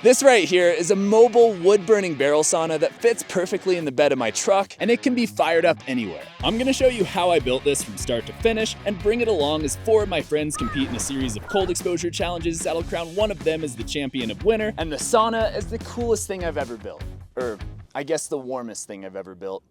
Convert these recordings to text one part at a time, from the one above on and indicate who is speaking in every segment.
Speaker 1: This right here is a mobile wood-burning barrel sauna that fits perfectly in the bed of my truck, and it can be fired up anywhere. I'm gonna show you how I built this from start to finish and bring it along as 4 of my friends compete in a series of cold exposure challenges that'll crown one of them as the champion of winter, and the sauna is the coolest thing I've ever built. Or, I guess the warmest thing I've ever built.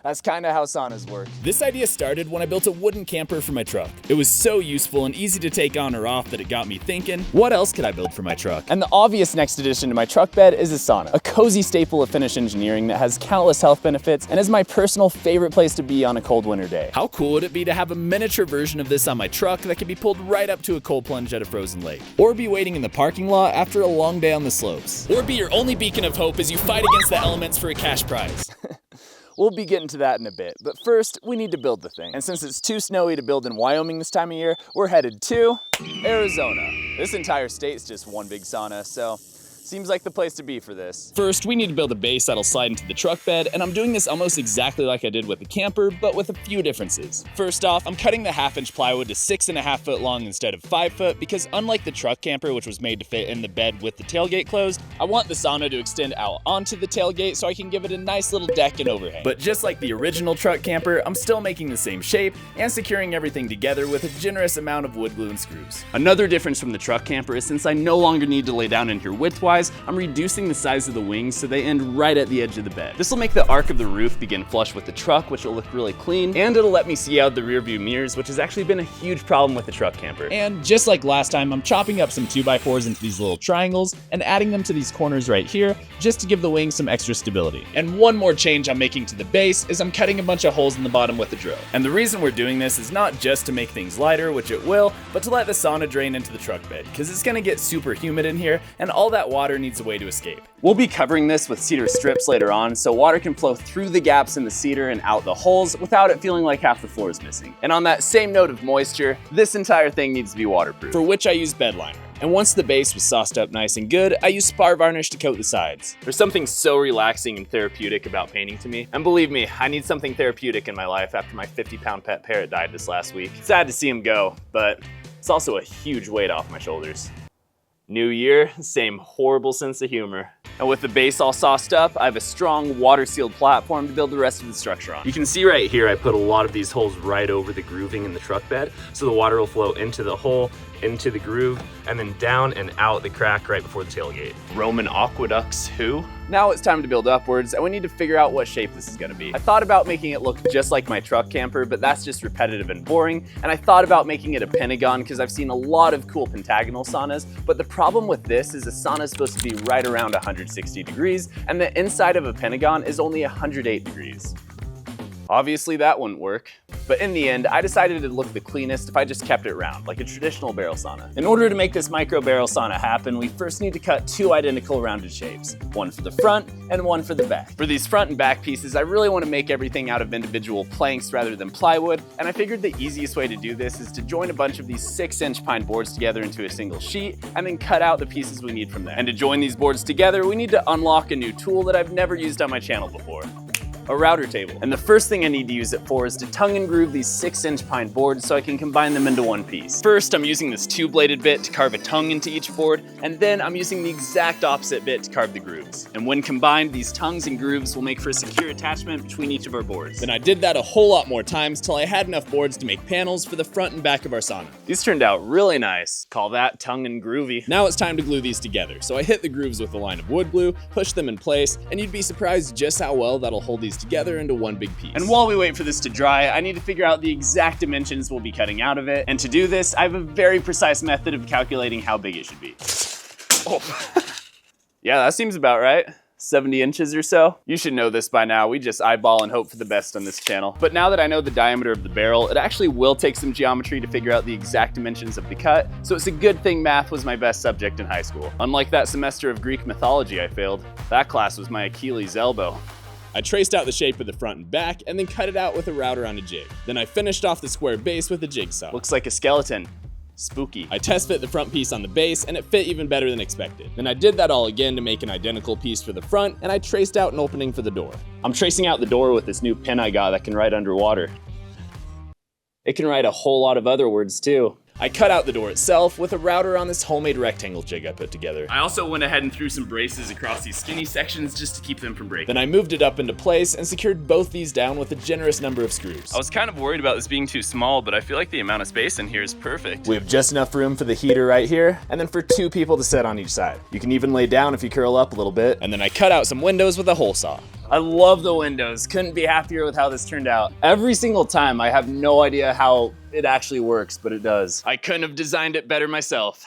Speaker 1: That's kinda how saunas work. This idea started when I built a wooden camper for my truck. It was so useful and easy to take on or off that it got me thinking, what else could I build for my truck? And the obvious next addition to my truck bed is a sauna, a cozy staple of Finnish engineering that has countless health benefits and is my personal favorite place to be on a cold winter day. How cool would it be to have a miniature version of this on my truck that can be pulled right up to a cold plunge at a frozen lake? Or be waiting in the parking lot after a long day on the slopes? Or be your only beacon of hope as you fight against the elements for a cash prize? We'll be getting to that in a bit, but first, we need to build the thing. And since it's too snowy to build in Wyoming this time of year, we're headed to Arizona. This entire state's just one big sauna, so seems like the place to be for this. First, we need to build a base that'll slide into the truck bed, and I'm doing this almost exactly like I did with the camper, but with a few differences. First off, I'm cutting the 1/2-inch plywood to 6.5 foot long instead of 5 foot, because unlike the truck camper, which was made to fit in the bed with the tailgate closed, I want the sauna to extend out onto the tailgate so I can give it a nice little deck and overhang. But just like the original truck camper, I'm still making the same shape and securing everything together with a generous amount of wood glue and screws. Another difference from the truck camper is since I no longer need to lay down in here widthwise, I'm reducing the size of the wings so they end right at the edge of the bed. This will make the arc of the roof begin flush with the truck, which will look really clean, and it'll let me see out the rear view mirrors, which has actually been a huge problem with the truck camper. And just like last time, I'm chopping up some 2x4s into these little triangles and adding them to these corners right here, just to give the wings some extra stability. And one more change I'm making to the base is I'm cutting a bunch of holes in the bottom with the drill. And the reason we're doing this is not just to make things lighter, which it will, but to let the sauna drain into the truck bed, because it's gonna get super humid in here, and all that water needs a way to escape. We'll be covering this with cedar strips later on, so water can flow through the gaps in the cedar and out the holes without it feeling like half the floor is missing. And on that same note of moisture, this entire thing needs to be waterproof, for which I use bed liner. And once the base was sauced up nice and good, I used spar varnish to coat the sides. There's something so relaxing and therapeutic about painting to me. And believe me, I need something therapeutic in my life after my 50-pound pet parrot died this last week. Sad to see him go, but it's also a huge weight off my shoulders. New year, same horrible sense of humor. And with the base all sauced up, I have a strong water-sealed platform to build the rest of the structure on. You can see right here, I put a lot of these holes right over the grooving in the truck bed, so the water will flow into the hole, into the groove, and then down and out the crack right before the tailgate. Roman aqueducts, who? Now it's time to build upwards, and we need to figure out what shape this is gonna be. I thought about making it look just like my truck camper, but that's just repetitive and boring, and I thought about making it a pentagon because I've seen a lot of cool pentagonal saunas, but the problem with this is a sauna is supposed to be right around 160 degrees, and the inside of a pentagon is only 108 degrees. Obviously that wouldn't work. But in the end, I decided it'd look the cleanest if I just kept it round, like a traditional barrel sauna. In order to make this micro barrel sauna happen, we first need to cut 2 identical rounded shapes, one for the front and one for the back. For these front and back pieces, I really want to make everything out of individual planks rather than plywood, and I figured the easiest way to do this is to join a bunch of these 6-inch pine boards together into a single sheet, and then cut out the pieces we need from there. And to join these boards together, we need to unlock a new tool that I've never used on my channel before. A router table. And the first thing I need to use it for is to tongue and groove these 6-inch pine boards so I can combine them into one piece. First, I'm using this 2-bladed bit to carve a tongue into each board, and then I'm using the exact opposite bit to carve the grooves. And when combined, these tongues and grooves will make for a secure attachment between each of our boards. Then I did that a whole lot more times till I had enough boards to make panels for the front and back of our sauna. These turned out really nice. Call that tongue and groovy. Now it's time to glue these together. So I hit the grooves with a line of wood glue, push them in place, and you'd be surprised just how well that'll hold these together into one big piece. And while we wait for this to dry, I need to figure out the exact dimensions we'll be cutting out of it. And to do this, I have a very precise method of calculating how big it should be. Oh. Yeah, that seems about right. 70 inches or so. You should know this by now. We just eyeball and hope for the best on this channel. But now that I know the diameter of the barrel, it actually will take some geometry to figure out the exact dimensions of the cut. So it's a good thing math was my best subject in high school. Unlike that semester of Greek mythology I failed, that class was my Achilles elbow. I traced out the shape of the front and back and then cut it out with a router on a jig. Then I finished off the square base with a jigsaw. Looks like a skeleton. Spooky. I test fit the front piece on the base and it fit even better than expected. Then I did that all again to make an identical piece for the front, and I traced out an opening for the door. I'm tracing out the door with this new pen I got that can write underwater. It can write a whole lot of other words too. I cut out the door itself with a router on this homemade rectangle jig I put together. I also went ahead and threw some braces across these skinny sections just to keep them from breaking. Then I moved it up into place and secured both these down with a generous number of screws.
Speaker 2: I was kind of worried about this being too small, but I feel like the amount of space in here is perfect.
Speaker 1: We have just enough room for the heater right here, and then for 2 people to sit on each side. You can even lay down if you curl up a little bit. And then I cut out some windows with a hole saw. I love the windows. Couldn't be happier with how this turned out. Every single time I have no idea how it actually works, but it does. I couldn't have designed it better myself.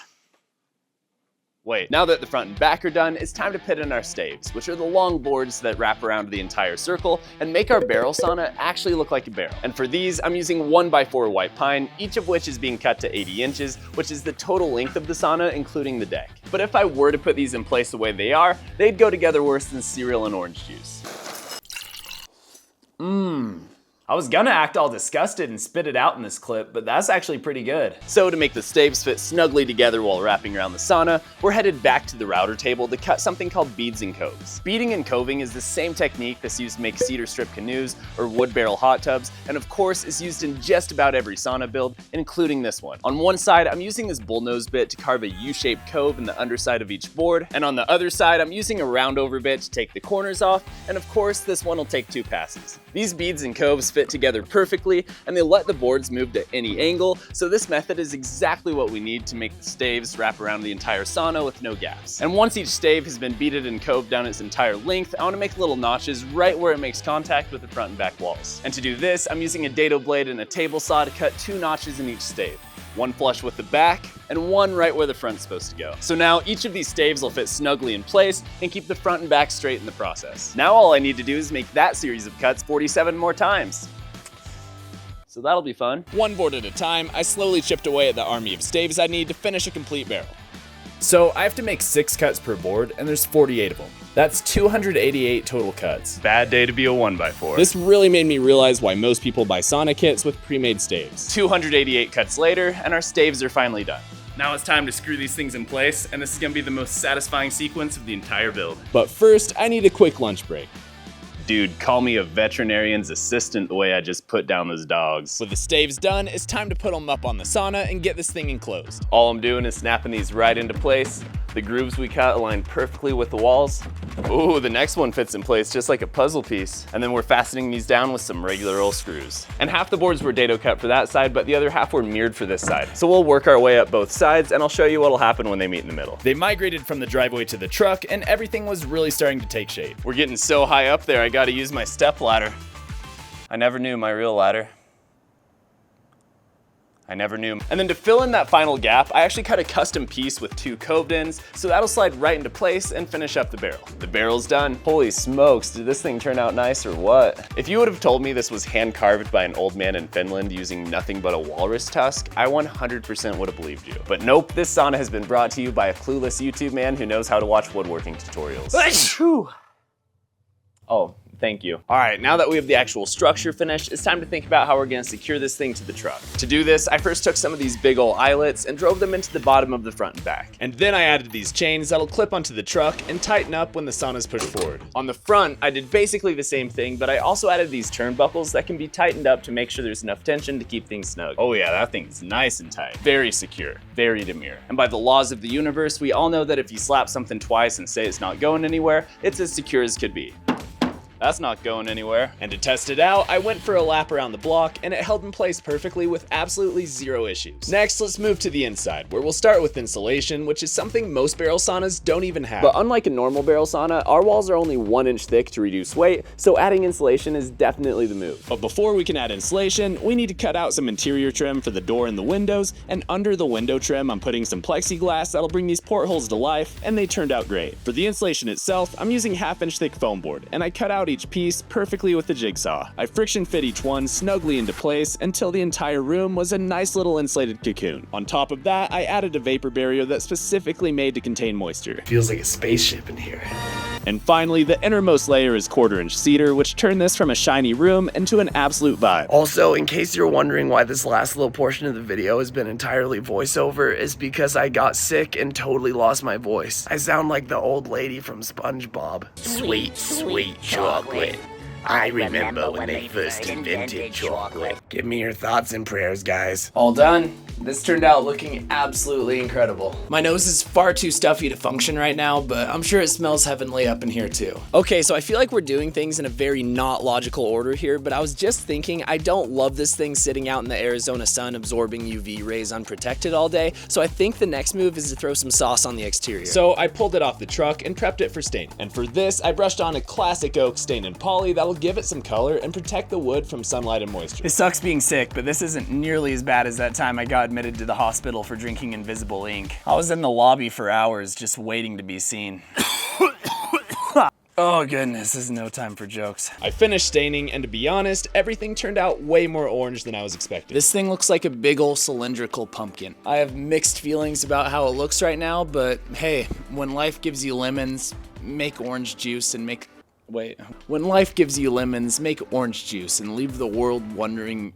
Speaker 1: Wait, now that the front and back are done, it's time to put in our staves, which are the long boards that wrap around the entire circle and make our barrel sauna actually look like a barrel. And for these, I'm using 1x4 white pine, each of which is being cut to 80 inches, which is the total length of the sauna, including the deck. But if I were to put these in place the way they are, they'd go together worse than cereal and orange juice. I was gonna act all disgusted and spit it out in this clip, but that's actually pretty good. So to make the staves fit snugly together while wrapping around the sauna, we're headed back to the router table to cut something called beads and coves. Beading and coving is the same technique that's used to make cedar strip canoes or wood barrel hot tubs, and of course is used in just about every sauna build, including this one. On one side, I'm using this bullnose bit to carve a U-shaped cove in the underside of each board, and on the other side, I'm using a roundover bit to take the corners off, and of course, this one will take 2 passes. These beads and coves fit together perfectly, and they let the boards move to any angle, so this method is exactly what we need to make the staves wrap around the entire sauna with no gaps. And once each stave has been beaded and coved down its entire length, I want to make little notches right where it makes contact with the front and back walls. And to do this, I'm using a dado blade and a table saw to cut 2 notches in each stave. One flush with the back, and one right where the front's supposed to go. So now each of these staves will fit snugly in place and keep the front and back straight in the process. Now all I need to do is make that series of cuts 47 more times. So that'll be fun. One board at a time, I slowly chipped away at the army of staves I need to finish a complete barrel. So I have to make 6 cuts per board, and there's 48 of them. That's 288 total cuts.
Speaker 2: Bad day to be a 1x4.
Speaker 1: This really made me realize why most people buy sauna kits with pre-made staves.
Speaker 2: 288 cuts later, and our staves are finally done. Now it's time to screw these things in place, and this is gonna be the most satisfying sequence of the entire build.
Speaker 1: But first, I need a quick lunch break.
Speaker 2: Dude, call me a veterinarian's assistant the way I just put down those dogs.
Speaker 1: With the staves done, it's time to put them up on the sauna and get this thing enclosed.
Speaker 2: All I'm doing is snapping these right into place. The grooves we cut align perfectly with the walls. Ooh, the next one fits in place just like a puzzle piece. And then we're fastening these down with some regular old screws. And half the boards were dado cut for that side, but the other half were mirrored for this side. So we'll work our way up both sides, and I'll show you what'll happen when they meet in the middle.
Speaker 1: They migrated from the driveway to the truck, and everything was really starting to take shape.
Speaker 2: We're getting so high up there, I gotta use my step ladder. I never knew my real ladder. I never knew. And then to fill in that final gap, I actually cut a custom piece with 2 coved ends, so that'll slide right into place and finish up the barrel. The barrel's done. Holy smokes, did this thing turn out nice or what? If you would have told me this was hand carved by an old man in Finland using nothing but a walrus tusk, I 100% would have believed you. But nope, this sauna has been brought to you by a clueless YouTube man who knows how to watch woodworking tutorials. Oh, thank you. All right, now that we have the actual structure finished, it's time to think about how we're gonna secure this thing to the truck. To do this, I first took some of these big ol' eyelets and drove them into the bottom of the front and back.
Speaker 1: And then I added these chains that'll clip onto the truck and tighten up when the sauna's pushed forward.
Speaker 2: On the front, I did basically the same thing, but I also added these turnbuckles that can be tightened up to make sure there's enough tension to keep things snug. Oh yeah, that thing's nice and tight. Very secure, very demure. And by the laws of the universe, we all know that if you slap something twice and say it's not going anywhere, it's as secure as could be. That's not going anywhere.
Speaker 1: And to test it out, I went for a lap around the block, and it held in place perfectly with absolutely 0 issues. Next, let's move to the inside, where we'll start with insulation, which is something most barrel saunas don't even have.
Speaker 2: But unlike a normal barrel sauna, our walls are only 1 inch thick to reduce weight, so adding insulation is definitely the move.
Speaker 1: But before we can add insulation, we need to cut out some interior trim for the door and the windows, and under the window trim, I'm putting some plexiglass that'll bring these portholes to life, and they turned out great. For the insulation itself, I'm using 1/2 inch thick foam board, and I cut out each piece perfectly with the jigsaw. I friction fit each one snugly into place until the entire room was a nice little insulated cocoon. On top of that, I added a vapor barrier that's specifically made to contain moisture.
Speaker 3: Feels like a spaceship in here.
Speaker 1: And finally, the innermost layer is 1/4 inch cedar, which turned this from a shiny room into an absolute vibe.
Speaker 3: Also, in case you're wondering why this last little portion of the video has been entirely voiceover, is because I got sick and totally lost my voice. I sound like the old lady from SpongeBob. Sweet, sweet chocolate. I remember when they first invented chocolate. Give me your thoughts and prayers, guys.
Speaker 2: All done. This turned out looking absolutely incredible.
Speaker 4: My nose is far too stuffy to function right now, but I'm sure it smells heavenly up in here too. Okay, so I feel like we're doing things in a very not logical order here, but I was just thinking I don't love this thing sitting out in the Arizona sun absorbing UV rays unprotected all day, so I think the next move is to throw some sauce on the exterior.
Speaker 1: So I pulled it off the truck and prepped it for staining. And for this, I brushed on a classic oak stained in poly that'll give it some color and protect the wood from sunlight and moisture.
Speaker 4: It sucks being sick, but this isn't nearly as bad as that time I got admitted to the hospital for drinking invisible ink. I was in the lobby for hours just waiting to be seen. Oh goodness, this is no time for jokes.
Speaker 1: I finished staining, and to be honest, everything turned out way more orange than I was expecting.
Speaker 4: This thing looks like a big ol' cylindrical pumpkin. I have mixed feelings about how it looks right now, but hey, when life gives you lemons, make orange juice and make... Wait. When life gives you lemons, make orange juice and leave the world wondering...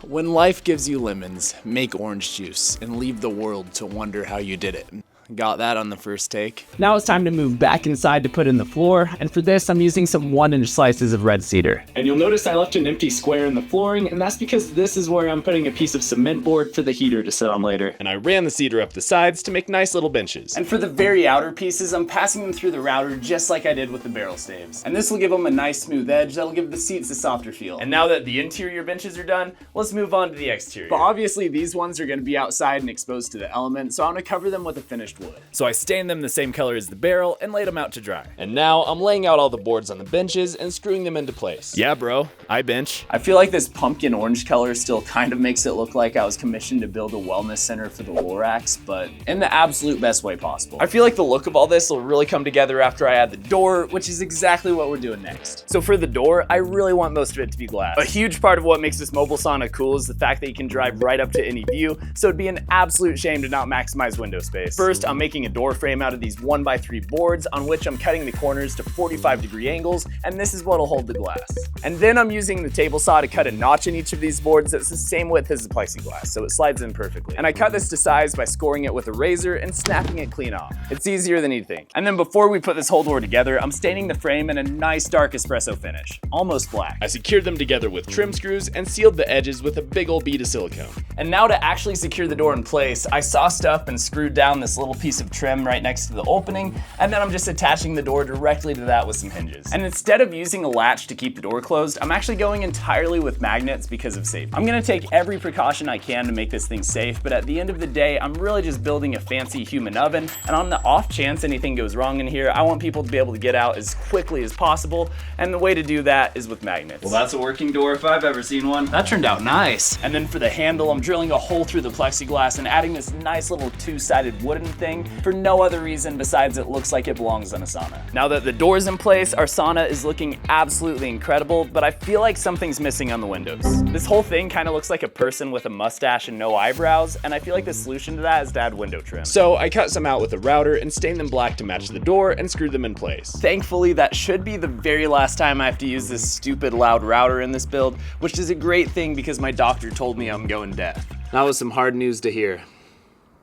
Speaker 4: When life gives you lemons, make orange juice and leave the world to wonder how you did it. Got that on the first take.
Speaker 5: Now it's time to move back inside to put in the floor, and for this I'm using some 1-inch slices of red cedar. And you'll notice I left an empty square in the flooring, and that's because this is where I'm putting a piece of cement board for the heater to sit on later.
Speaker 1: And I ran the cedar up the sides to make nice little benches.
Speaker 4: And for the very outer pieces, I'm passing them through the router just like I did with the barrel staves. And this will give them a nice smooth edge that'll give the seats a softer feel.
Speaker 2: And now that the interior benches are done, let's move on to the exterior.
Speaker 4: But obviously these ones are gonna be outside and exposed to the elements, so I'm gonna cover them with a finished wood.
Speaker 1: So I stained them the same color as the barrel and laid them out to dry. And now I'm laying out all the boards on the benches and screwing them into place. Yeah, bro, I bench.
Speaker 4: I feel like this pumpkin orange color still kind of makes it look like I was commissioned to build a wellness center for the Lorax, but in the absolute best way possible.
Speaker 2: I feel like the look of all this will really come together after I add the door, which is exactly what we're doing next. So for the door, I really want most of it to be glass. A huge part of what makes this mobile sauna cool is the fact that you can drive right up to any view, so it'd be an absolute shame to not maximize window space. First, I'm making a door frame out of these 1x3 boards on which I'm cutting the corners to 45-degree angles, and this is what'll hold the glass. And then I'm using the table saw to cut a notch in each of these boards that's the same width as the plexiglass, so it slides in perfectly. And I cut this to size by scoring it with a razor and snapping it clean off. It's easier than you'd think. And then before we put this whole door together, I'm staining the frame in a nice dark espresso finish, almost black.
Speaker 1: I secured them together with trim screws and sealed the edges with a big old bead of silicone.
Speaker 2: And now to actually secure the door in place, I sauced up and screwed down this little piece of trim right next to the opening, and then I'm just attaching the door directly to that with some hinges. And instead of using a latch to keep the door closed, I'm actually going entirely with magnets because of safety. I'm gonna take every precaution I can to make this thing safe, but at the end of the day, I'm really just building a fancy human oven, and on the off chance anything goes wrong in here, I want people to be able to get out as quickly as possible, and the way to do that is with magnets.
Speaker 6: Well, that's a working door if I've ever seen one.
Speaker 4: That turned out nice.
Speaker 2: And then for the handle, I'm drilling a hole through the plexiglass and adding this nice little two-sided wooden thing for no other reason besides it looks like it belongs in a sauna. Now that the door's in place, our sauna is looking absolutely incredible, but I feel like something's missing on the windows. This whole thing kind of looks like a person with a mustache and no eyebrows, and I feel like the solution to that is to add window trim.
Speaker 1: So I cut some out with a router and stained them black to match the door and screwed them in place.
Speaker 2: Thankfully, that should be the very last time I have to use this stupid loud router in this build, which is a great thing because my doctor told me I'm going deaf.
Speaker 4: That was some hard news to hear.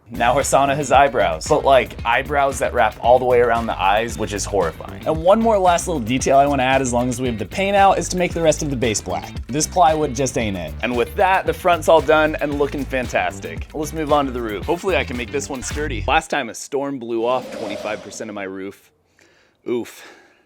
Speaker 2: Now our sauna has eyebrows, but like eyebrows that wrap all the way around the eyes, which is horrifying. And one more last little detail I want to add as long as we have the paint out is to make the rest of the base black. This plywood just ain't it. And with that, the front's all done and looking fantastic. Let's move on to the roof. Hopefully I can make this one sturdy. Last time a storm blew off 25% of my roof. Oof.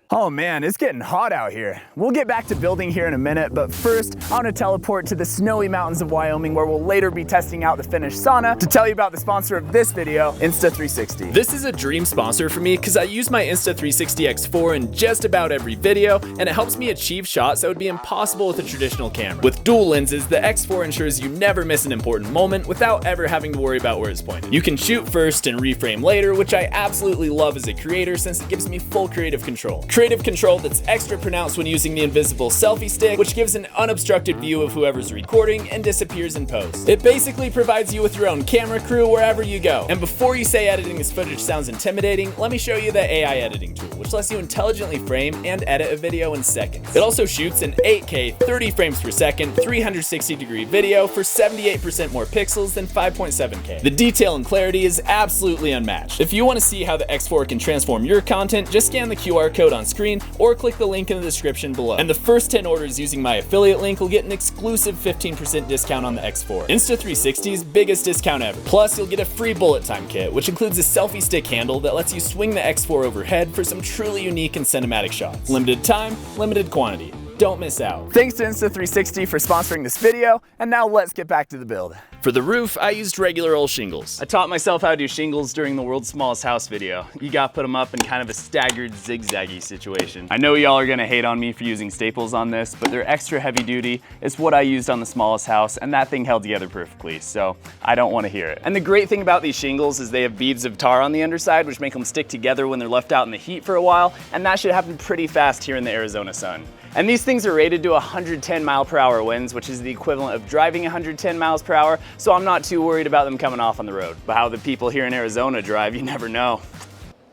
Speaker 4: Oh man, it's getting hot out here. We'll get back to building here in a minute, but first, I want to teleport to the snowy mountains of Wyoming where we'll later be testing out the Finnish sauna to tell you about the sponsor of this video, Insta360.
Speaker 1: This is a dream sponsor for me because I use my Insta360 X4 in just about every video, and it helps me achieve shots that would be impossible with a traditional camera. With dual lenses, the X4 ensures you never miss an important moment without ever having to worry about where it's pointed. You can shoot first and reframe later, which I absolutely love as a creator since it gives me full creative control. Creative control that's extra pronounced when using the invisible selfie stick, which gives an unobstructed view of whoever's recording and disappears in post. It basically provides you with your own camera crew wherever you go. And before you say editing this footage sounds intimidating, let me show you the AI editing tool, which lets you intelligently frame and edit a video in seconds. It also shoots an 8K 30 frames per second 360-degree video for 78% more pixels than 5.7K. The detail and clarity is absolutely unmatched. If you want to see how the X4 can transform your content, just scan the QR code on screen or click the link in the description below. And the first 10 orders using my affiliate link will get an exclusive 15% discount on the X4. Insta360's biggest discount ever. Plus, you'll get a free bullet time kit, which includes a selfie stick handle that lets you swing the X4 overhead for some truly unique and cinematic shots. Limited time, limited quantity. Don't miss out.
Speaker 2: Thanks to Insta360 for sponsoring this video, and now let's get back to the build.
Speaker 1: For the roof, I used regular old shingles.
Speaker 2: I taught myself how to do shingles during the world's smallest house video. You gotta put them up in kind of a staggered zigzaggy situation. I know y'all are gonna hate on me for using staples on this, but they're extra heavy duty. It's what I used on the smallest house, and that thing held together perfectly, so I don't wanna hear it. And the great thing about these shingles is they have beads of tar on the underside, which make them stick together when they're left out in the heat for a while, and that should happen pretty fast here in the Arizona sun. And these things are rated to 110 mile/hour winds, which is the equivalent of driving 110 miles per hour, so I'm not too worried about them coming off on the road. But how the people here in Arizona drive, you never know.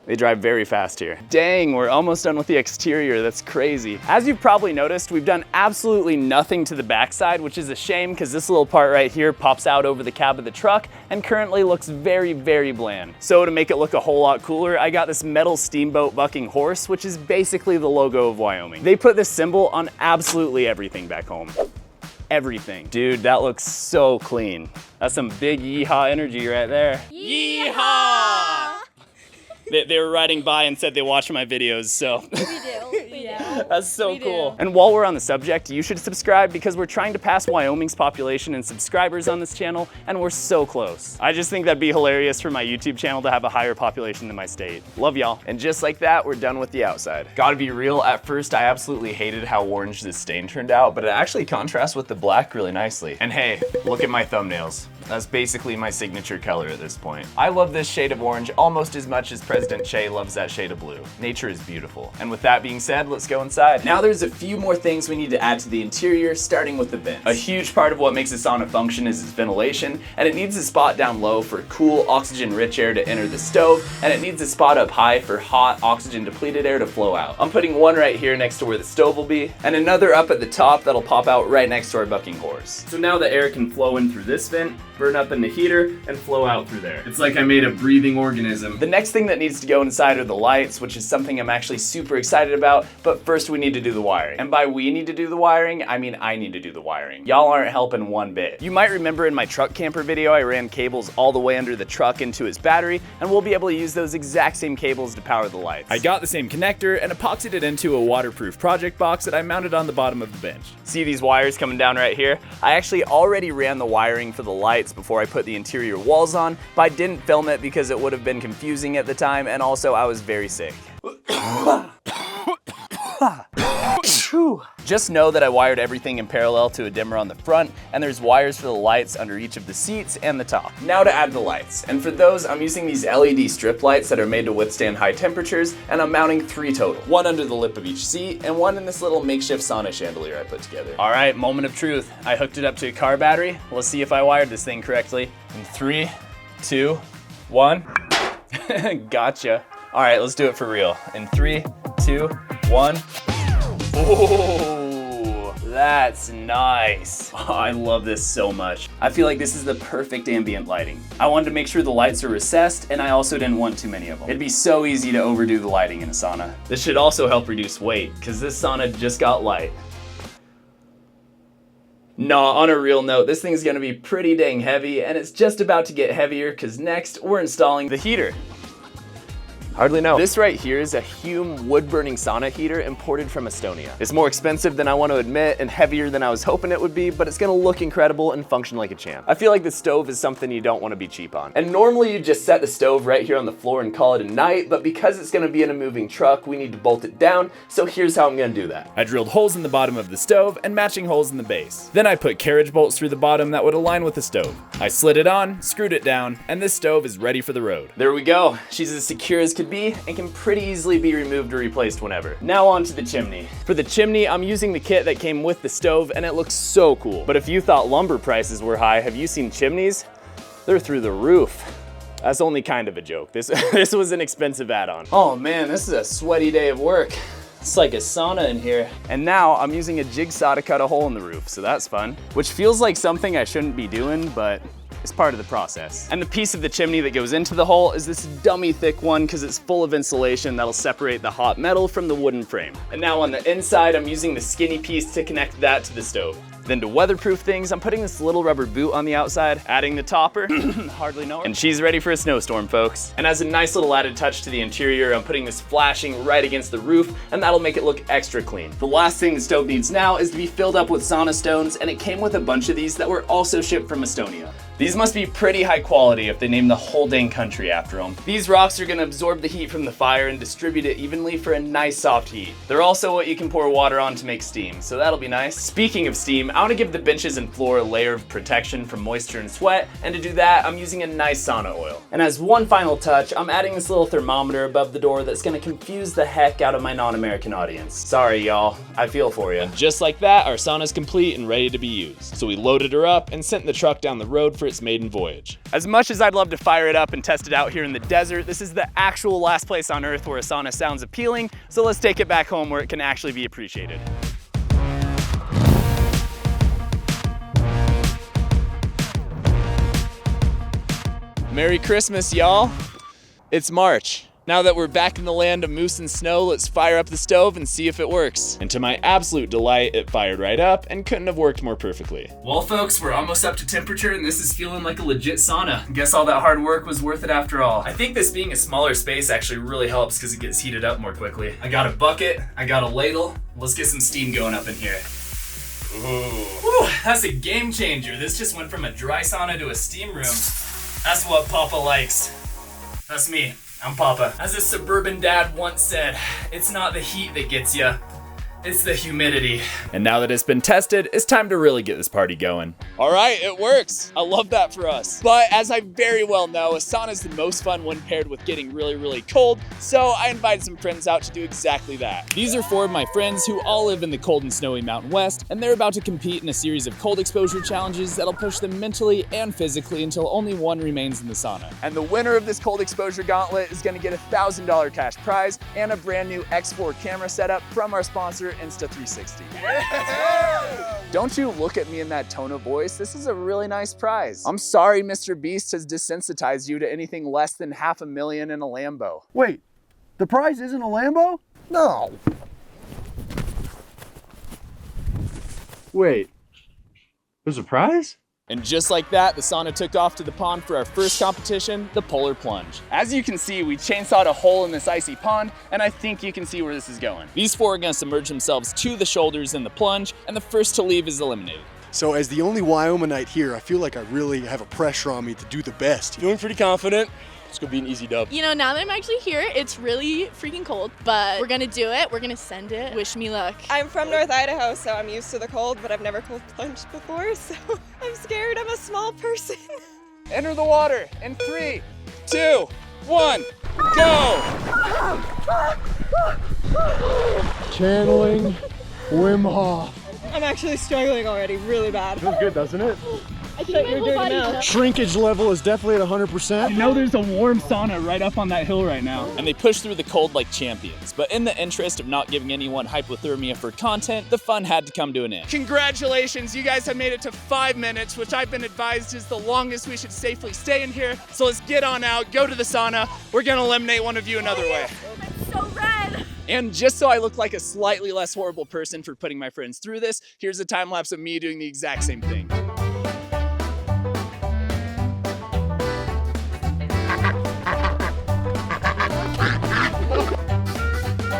Speaker 2: They drive very fast here. Dang, we're almost done with the exterior. That's crazy. As you've probably noticed, we've done absolutely nothing to the backside, which is a shame because this little part right here pops out over the cab of the truck and currently looks very, very bland. So to make it look a whole lot cooler, I got this metal steamboat bucking horse, which is basically the logo of Wyoming. They put this symbol on absolutely everything back home. Everything. Dude, that looks so clean. That's some big yeehaw energy right there.
Speaker 1: Yeehaw! They were riding by and said they watched my videos, so.
Speaker 7: We do.
Speaker 2: That's so cool. And while we're on the subject, you should subscribe because we're trying to pass Wyoming's population in subscribers on this channel, and we're so close. I just think that'd be hilarious for my YouTube channel to have a higher population than my state. Love y'all. And just like that, we're done with the outside. Gotta be real, at first I absolutely hated how orange this stain turned out, but it actually contrasts with the black really nicely. And hey, look at my thumbnails. That's basically my signature color at this point. I love this shade of orange almost as much as President Che loves that shade of blue. Nature is beautiful. And with that being said, let's go inside.
Speaker 1: Now there's a few more things we need to add to the interior, starting with the vents.
Speaker 2: A huge part of what makes a sauna function is its ventilation, and it needs a spot down low for cool, oxygen-rich air to enter the stove, and it needs a spot up high for hot, oxygen-depleted air to flow out. I'm putting one right here next to where the stove will be, and another up at the top that'll pop out right next to our bucking horse.
Speaker 1: So now the air can flow in through this vent, burn up in the heater, and flow out through there. It's like I made a breathing organism.
Speaker 2: The next thing that needs to go inside are the lights, which is something I'm actually super excited about, but first we need to do the wiring. And by we need to do the wiring, I mean I need to do the wiring. Y'all aren't helping one bit. You might remember in my truck camper video, I ran cables all the way under the truck into its battery, and we'll be able to use those exact same cables to power the lights.
Speaker 1: I got the same connector and epoxied it into a waterproof project box that I mounted on the bottom of the bench.
Speaker 2: See these wires coming down right here? I actually already ran the wiring for the lights before I put the interior walls on, but I didn't film it because it would have been confusing at the time, and also I was very sick. Just know that I wired everything in parallel to a dimmer on the front, and there's wires for the lights under each of the seats and the top. Now to add the lights, and for those I'm using these LED strip lights that are made to withstand high temperatures, and I'm mounting 3 total. One under the lip of each seat, and one in this little makeshift sauna chandelier I put together. Alright, moment of truth. I hooked it up to a car battery. Let's see if I wired this thing correctly. In 3, 2, 1. Gotcha. Alright, let's do it for real. In 3, 2, 1. Oh, that's nice. Oh, I love this so much. I feel like this is the perfect ambient lighting. I wanted to make sure the lights are recessed, and I also didn't want too many of them. It'd be so easy to overdo the lighting in a sauna. This should also help reduce weight, because this sauna just got light. Nah, on a real note, this thing's gonna be pretty dang heavy, and it's just about to get heavier, because next we're installing the heater. Hardly know. This right here is a Hume wood-burning sauna heater imported from Estonia. It's more expensive than I want to admit and heavier than I was hoping it would be, but it's gonna look incredible and function like a champ. I feel like the stove is something you don't want to be cheap on. And normally you just set the stove right here on the floor and call it a night, but because it's gonna be in a moving truck, we need to bolt it down, so here's how I'm gonna do that.
Speaker 1: I drilled holes in the bottom of the stove and matching holes in the base. Then I put carriage bolts through the bottom that would align with the stove. I slid it on, screwed it down, and this stove is ready for the road.
Speaker 2: There we go. She's as secure as could be and can pretty easily be removed or replaced whenever. Now on to the chimney. For the chimney, I'm using the kit that came with the stove, and it looks so cool. But if you thought lumber prices were high, have you seen chimneys? They're through the roof. That's only kind of a joke. This was an expensive add-on. Oh man, this is a sweaty day of work. It's like a sauna in here. And now I'm using a jigsaw to cut a hole in the roof, so that's fun. Which feels like something I shouldn't be doing, but is part of the process. And the piece of the chimney that goes into the hole is this dummy thick one because it's full of insulation that'll separate the hot metal from the wooden frame. And now on the inside, I'm using the skinny piece to connect that to the stove. Then to weatherproof things, I'm putting this little rubber boot on the outside, adding the topper, hardly know her, and she's ready for a snowstorm, folks. And as a nice little added touch to the interior, I'm putting this flashing right against the roof, and that'll make it look extra clean. The last thing the stove needs now is to be filled up with sauna stones, and it came with a bunch of these that were also shipped from Estonia. These must be pretty high quality if they named the whole dang country after them. These rocks are gonna absorb the heat from the fire and distribute it evenly for a nice soft heat. They're also what you can pour water on to make steam, so that'll be nice. Speaking of steam, I wanna give the benches and floor a layer of protection from moisture and sweat, and to do that, I'm using a nice sauna oil. And as one final touch, I'm adding this little thermometer above the door that's gonna confuse the heck out of my non-American audience. Sorry, y'all, I feel for you.
Speaker 1: And just like that, our sauna's complete and ready to be used. So we loaded her up and sent the truck down the road for its maiden voyage.
Speaker 2: As much as I'd love to fire it up and test it out here in the desert, this is the actual last place on Earth where a sauna sounds appealing, so let's take it back home where it can actually be appreciated.
Speaker 1: Merry Christmas, y'all. It's March. Now that we're back in the land of moose and snow, let's fire up the stove and see if it works. And to my absolute delight, it fired right up and couldn't have worked more perfectly.
Speaker 4: Well, folks, we're almost up to temperature and this is feeling like a legit sauna. Guess all that hard work was worth it after all. I think this being a smaller space actually really helps because it gets heated up more quickly. I got a bucket, I got a ladle. Let's get some steam going up in here. Ooh, that's a game changer. This just went from a dry sauna to a steam room. That's what Papa likes. That's me. I'm Papa. As a suburban dad once said, it's not the heat that gets ya, it's the humidity.
Speaker 1: And now that it's been tested, it's time to really get this party going. All right, it works. I love that for us. But as I very well know, a sauna is the most fun when paired with getting really, really cold. So I invited some friends out to do exactly that. These are 4 of my friends who all live in the cold and snowy Mountain West, and they're about to compete in a series of cold exposure challenges that'll push them mentally and physically until only one remains in the sauna. And the winner of this cold exposure gauntlet is gonna get a $1,000 cash prize and a brand new X4 camera setup from our sponsor, Insta360. Don't you look at me in that tone of voice. This is a really nice prize. I'm sorry Mr. Beast has desensitized you to anything less than $500,000 in a Lambo.
Speaker 7: Wait, the prize isn't a Lambo? No. Wait, there's a prize?
Speaker 1: And just like that, the sauna took off to the pond for our first competition, the polar plunge.
Speaker 2: As you can see, we chainsawed a hole in this icy pond, and I think you can see where this is going.
Speaker 1: These 4 are gonna submerge themselves to the shoulders in the plunge, and the first to leave is eliminated.
Speaker 8: So as the only Wyomingite here, I feel like I really have a pressure on me to do the best.
Speaker 9: Feeling pretty confident. It's gonna be an easy dub.
Speaker 10: You know, now that I'm actually here, it's really freaking cold, but we're gonna do it. We're gonna send it. Wish me luck.
Speaker 11: I'm from North Idaho, so I'm used to the cold, but I've never cold plunged before, so I'm scared. I'm a small person.
Speaker 1: Enter the water in 3, 2, 1, go!
Speaker 8: Channeling Wim Hof.
Speaker 11: I'm actually struggling already really bad.
Speaker 8: Feels good, doesn't it?
Speaker 11: I thought you were doing it now.
Speaker 8: Shrinkage level is definitely at 100%.
Speaker 5: I know there's a warm sauna right up on that hill right now.
Speaker 1: And they push through the cold like champions. But in the interest of not giving anyone hypothermia for content, the fun had to come to an end.
Speaker 12: Congratulations, you guys have made it to 5 minutes, which I've been advised is the longest we should safely stay in here. So let's get on out, go to the sauna. We're gonna eliminate one of you another way.
Speaker 10: I'm so red.
Speaker 1: And just so I look like a slightly less horrible person for putting my friends through this, here's a time lapse of me doing the exact same thing.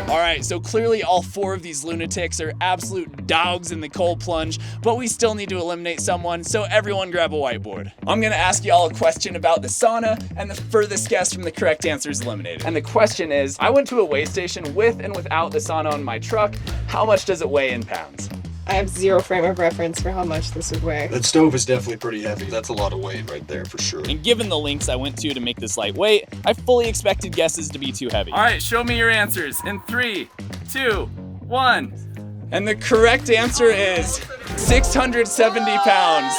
Speaker 1: All right, so clearly all 4 of these lunatics are absolute dogs in the cold plunge, but we still need to eliminate someone, so everyone grab a whiteboard. I'm gonna ask y'all a question about the sauna, and the furthest guess from the correct answer is eliminated. And the question is, I went to a weigh station with and without the sauna on my truck. How much does it weigh in pounds?
Speaker 11: I have zero frame of reference for how much this would weigh.
Speaker 8: That stove is definitely pretty heavy. That's a lot of weight right there for sure.
Speaker 1: And given the links I went to make this lightweight, I fully expected guesses to be too heavy.
Speaker 4: All right, show me your answers in 3, 2, 1.
Speaker 1: And the correct answer is 670 pounds.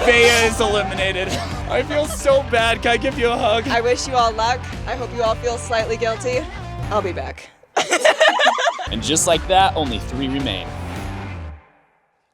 Speaker 1: Bea is eliminated. I feel so bad. Can I give you a hug?
Speaker 11: I wish you all luck. I hope you all feel slightly guilty. I'll be back.
Speaker 1: And just like that, only 3 remain.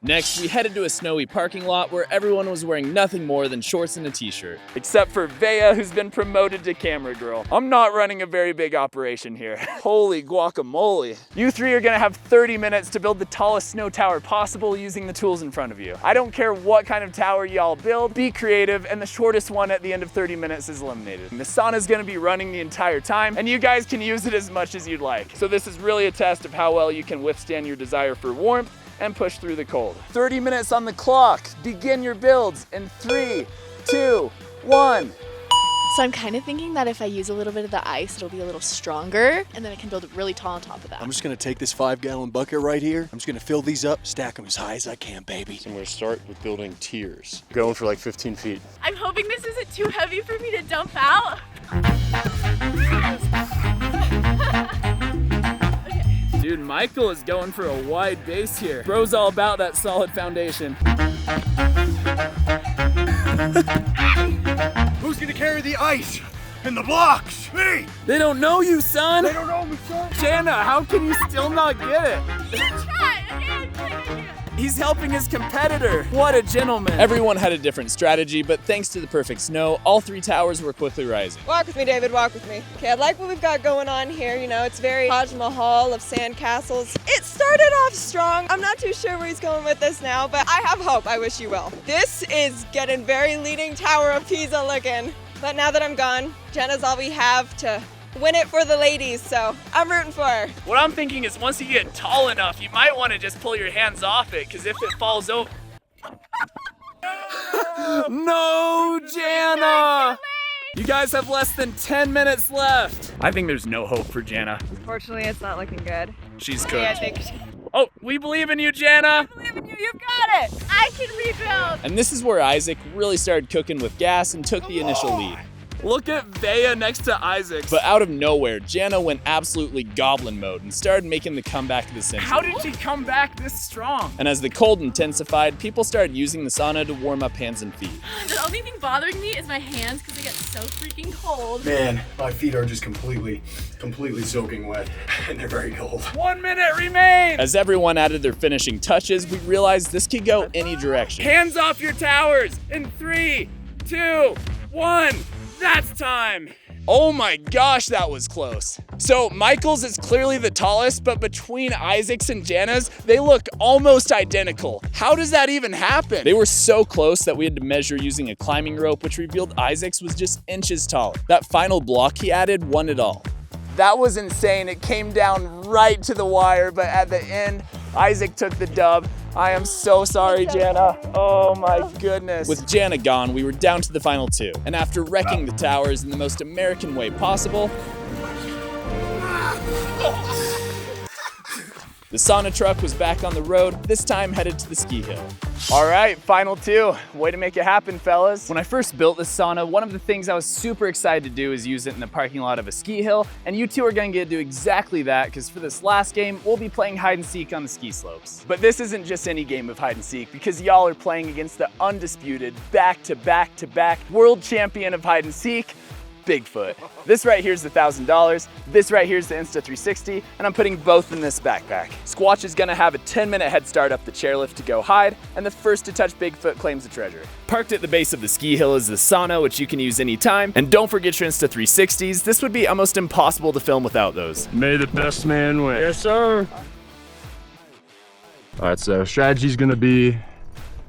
Speaker 1: Next, we headed to a snowy parking lot where everyone was wearing nothing more than shorts and a t-shirt. Except for Nevaeh, who's been promoted to camera girl. I'm not running a very big operation here. Holy guacamole. You three are gonna have 30 minutes to build the tallest snow tower possible using the tools in front of you. I don't care what kind of tower y'all build, be creative, and the shortest one at the end of 30 minutes is eliminated. The sauna's gonna be running the entire time, and you guys can use it as much as you'd like. So this is really a test of how well you can withstand your desire for warmth and push through the cold. 30 minutes on the clock. Begin your builds in 3, 2, 1.
Speaker 10: So I'm kind of thinking that if I use a little bit of the ice, it'll be a little stronger, and then I can build it really tall on top of that.
Speaker 8: I'm just gonna take this 5-gallon bucket right here. I'm just gonna fill these up, stack them as high as I can, baby.
Speaker 9: So I'm gonna start with building tiers. Going for like 15 feet.
Speaker 10: I'm hoping this isn't too heavy for me to dump out.
Speaker 1: Dude, Michael is going for a wide base here. Bro's all about that solid foundation.
Speaker 7: Who's gonna carry the ice and the blocks? Me!
Speaker 1: They don't know you, son!
Speaker 7: They don't know me, son!
Speaker 1: Jana, how can you still not get it?
Speaker 10: Try again.
Speaker 1: He's helping his competitor. What a gentleman. Everyone had a different strategy, but thanks to the perfect snow, all 3 towers were quickly rising.
Speaker 11: Walk with me, David, walk with me. Okay, I like what we've got going on here. You know, it's very Taj Mahal of sand castles. It started off strong. I'm not too sure where he's going with this now, but I have hope. I wish you well. This is getting very Leaning Tower of Pisa looking. But now that I'm gone, Jenna's all we have to win it for the ladies, so I'm rooting for her.
Speaker 1: What I'm thinking is once you get tall enough, you might want to just pull your hands off it, because if it falls over... No, Jana! You guys have less than 10 minutes left. I think there's no hope for Jana.
Speaker 11: Unfortunately, it's not looking good.
Speaker 1: She's cooked.
Speaker 11: Yeah, I think
Speaker 1: Oh, we believe in you, Jana!
Speaker 11: I believe in you, you've got it!
Speaker 10: I can rebuild.
Speaker 1: And this is where Isaac really started cooking with gas and took the initial lead. Look at Nevaeh next to Isaac. But out of nowhere, Jana went absolutely goblin mode and started making the comeback of the century.
Speaker 4: How did she come back this strong?
Speaker 1: And as the cold intensified, people started using the sauna to warm up hands and feet.
Speaker 10: The only thing bothering me is my hands because they get so freaking cold.
Speaker 7: Man, my feet are just completely soaking wet, and they're very cold.
Speaker 4: 1 minute remains.
Speaker 1: As everyone added their finishing touches, we realized this could go any direction.
Speaker 4: Hands off your towers in 3, 2, 1. That's time.
Speaker 1: Oh my gosh, that was close. So Michael's is clearly the tallest, but between Isaac's and Jana's, they look almost identical. How does that even happen? They were so close that we had to measure using a climbing rope, which revealed Isaac's was just inches taller. That final block he added won it all. That was insane. It came down right to the wire, but at the end, Isaac took the dub. I am so sorry, Jana. Oh my goodness. With Jana gone, we were down to the final 2. And after wrecking the towers in the most American way possible, the sauna truck was back on the road, this time headed to the ski hill. All right, final 2. Way to make it happen, fellas. When I first built this sauna, one of the things I was super excited to do is use it in the parking lot of a ski hill, and you two are gonna get to do exactly that, because for this last game, we'll be playing hide and seek on the ski slopes. But this isn't just any game of hide and seek, because y'all are playing against the undisputed, back-to-back world champion of hide and seek, Bigfoot. This right here is the $1,000. This right here is the Insta360, and I'm putting both in this backpack. Squatch is gonna have a 10-minute head start up the chairlift to go hide, and the first to touch Bigfoot claims the treasure. Parked at the base of the ski hill is the sauna, which you can use anytime, and don't forget your Insta360s. This would be almost impossible to film without those.
Speaker 9: May the best man win.
Speaker 7: Yes, sir.
Speaker 9: All right, so strategy's gonna be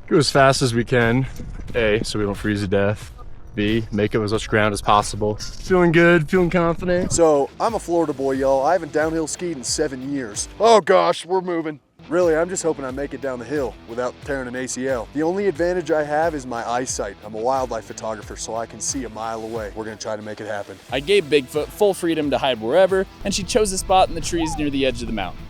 Speaker 9: go as fast as we can. A, so we don't freeze to death. B, make up as much ground as possible. Feeling good, feeling confident.
Speaker 8: So, I'm a Florida boy, y'all. I haven't downhill skied in 7 years. Oh gosh, we're moving. Really, I'm just hoping I make it down the hill without tearing an ACL. The only advantage I have is my eyesight. I'm a wildlife photographer, so I can see a mile away. We're gonna try to make it happen.
Speaker 1: I gave Bigfoot full freedom to hide wherever, and she chose a spot in the trees near the edge of the mountain.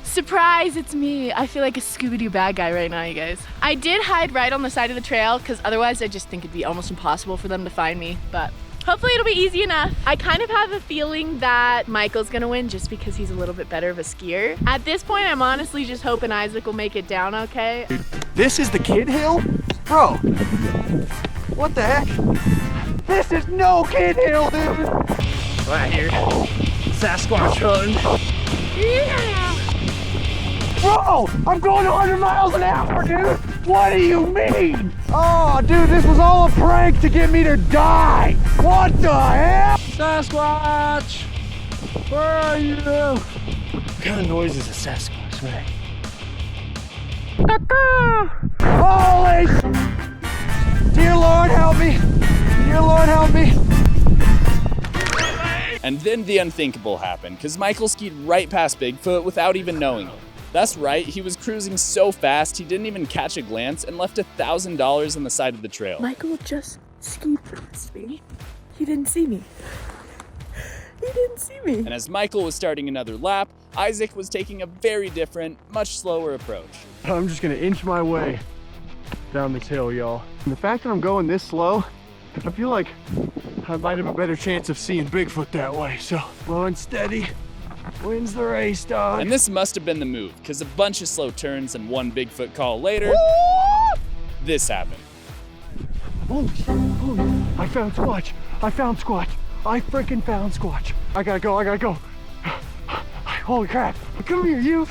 Speaker 10: Surprise, it's me. I feel like a Scooby-Doo bad guy right now, you guys. I did hide right on the side of the trail because otherwise I just think it'd be almost impossible for them to find me, but hopefully it'll be easy enough. I kind of have a feeling that Michael's gonna win just because he's a little bit better of a skier. At this point, I'm honestly just hoping Isaac will make it down okay.
Speaker 7: This is the kid hill? Bro, what the heck? This is no kid hill, dude!
Speaker 5: Right here, Sasquatch hunting.
Speaker 10: Yeah.
Speaker 7: Bro, I'm going 100 miles an hour, dude. What do you mean? Oh, dude, this was all a prank to get me to die. What the hell? Sasquatch, where are you? What kind of noise is a Sasquatch make? Holy! Dear Lord, help me. Dear Lord, help me.
Speaker 1: And then the unthinkable happened, because Michael skied right past Bigfoot without even knowing it. That's right, he was cruising so fast he didn't even catch a glance and left $1,000 on the side of the trail.
Speaker 13: Michael just skied past me. He didn't see me. He didn't see me.
Speaker 1: And as Michael was starting another lap, Isaac was taking a very different, much slower approach.
Speaker 8: I'm just gonna inch my way down this hill, y'all. And the fact that I'm going this slow, I feel like I might have a better chance of seeing Bigfoot that way. So, slow and steady wins the race, dog.
Speaker 1: And this must have been the move, because a bunch of slow turns and one Bigfoot call later, this happened.
Speaker 8: Holy shit, I found Squatch. I found Squatch. I freaking found Squatch. I gotta go. Holy crap. Come here, you.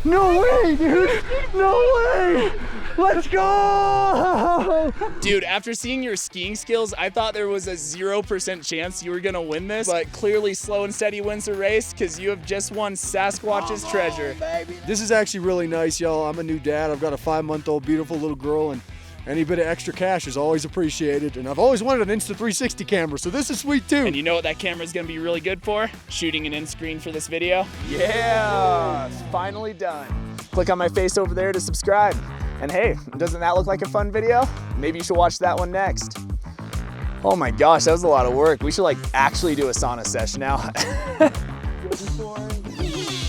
Speaker 8: No way, dude. No way. Let's go.
Speaker 1: Dude, after seeing your skiing skills, I thought there was a 0% chance you were gonna win this, but clearly Slow and Steady wins the race because you have just won Sasquatch's treasure.
Speaker 8: This is actually really nice, y'all. I'm a new dad. I've got a 5-month-old beautiful little girl, and any bit of extra cash is always appreciated. And I've always wanted an Insta360 camera, so this is sweet too.
Speaker 1: And you know what that camera is gonna be really good for? Shooting an in-screen for this video.
Speaker 2: Yeah, it's finally done. Click on my face over there to subscribe. And hey, doesn't that look like a fun video? Maybe you should watch that one next. Oh my gosh, that was a lot of work. We should like actually do a sauna session now.